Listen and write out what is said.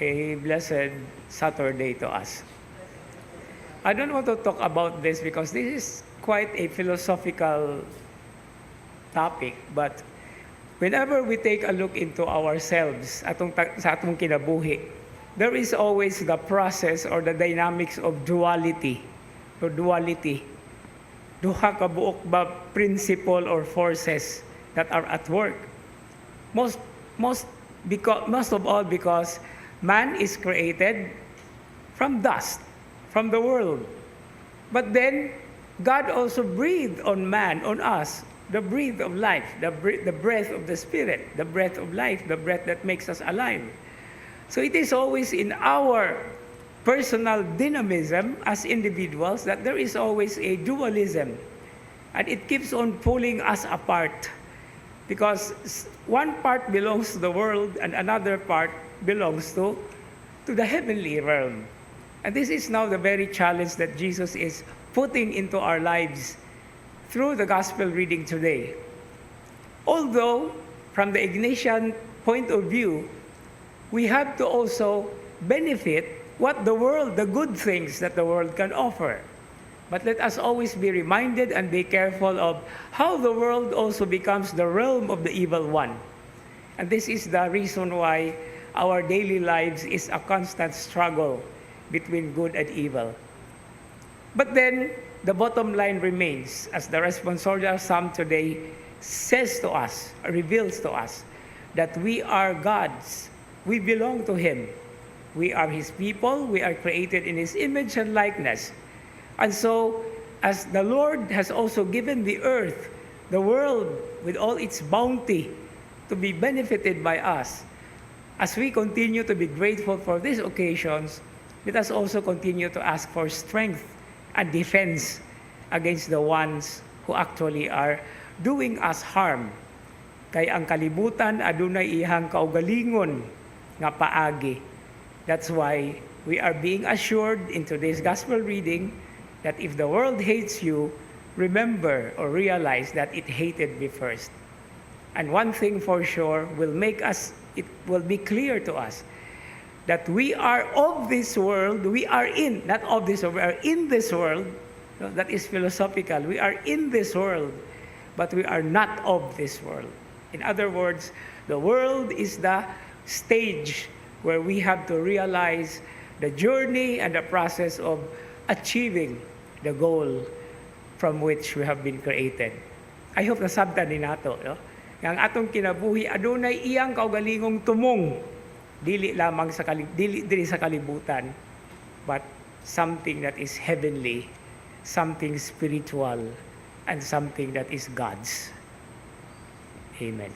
a blessed Saturday to us. I don't want to talk about this because this is quite a philosophical topic, but whenever we take a look into ourselves sa atong kinabuhi, there is always the process or the dynamics of duality. Duha ka buok ba principle or forces that are at work. Most of all because man is created from dust, from the world. But then God also breathed on man, on us, the breath of life, the breath of the Spirit, the breath of life, the breath that makes us alive. So it is always in our personal dynamism as individuals that there is always a dualism. And it keeps on pulling us apart. Because one part belongs to the world and another part belongs to the heavenly realm. And this is now the very challenge that Jesus is putting into our lives through the gospel reading today. Although, from the Ignatian point of view, we have to also benefit what the world, the good things that the world can offer. But let us always be reminded and be careful of how the world also becomes the realm of the evil one. And this is the reason why our daily lives is a constant struggle between good and evil. But then, the bottom line remains, as the responsorial psalm today says to us, reveals to us, that we are God's. We belong to Him. We are His people. We are created in His image and likeness. And so, as the Lord has also given the earth, the world, with all its bounty, to be benefited by us, as we continue to be grateful for these occasions, let us also continue to ask for strength and defense against the ones who actually are doing us harm. Kay ang kalibutan adunay ihang kaugalingon nga paagi. That's why we are being assured in today's gospel reading that if the world hates you, remember or realize that it hated me first. And one thing for sure it will be clear to us that we are of this world, we are in, not of this world, we are in this world. That is philosophical. We are in this world, but we are not of this world. In other words, the world is the stage where we have to realize the journey and the process of achieving the goal from which we have been created. I hope nasabtan ni nato, no? Yang atong kinabuhi adunay iyang kaugalingong tumong dili lamang dili sa kalibutan, but something that is heavenly, something spiritual, and something that is God's. Amen.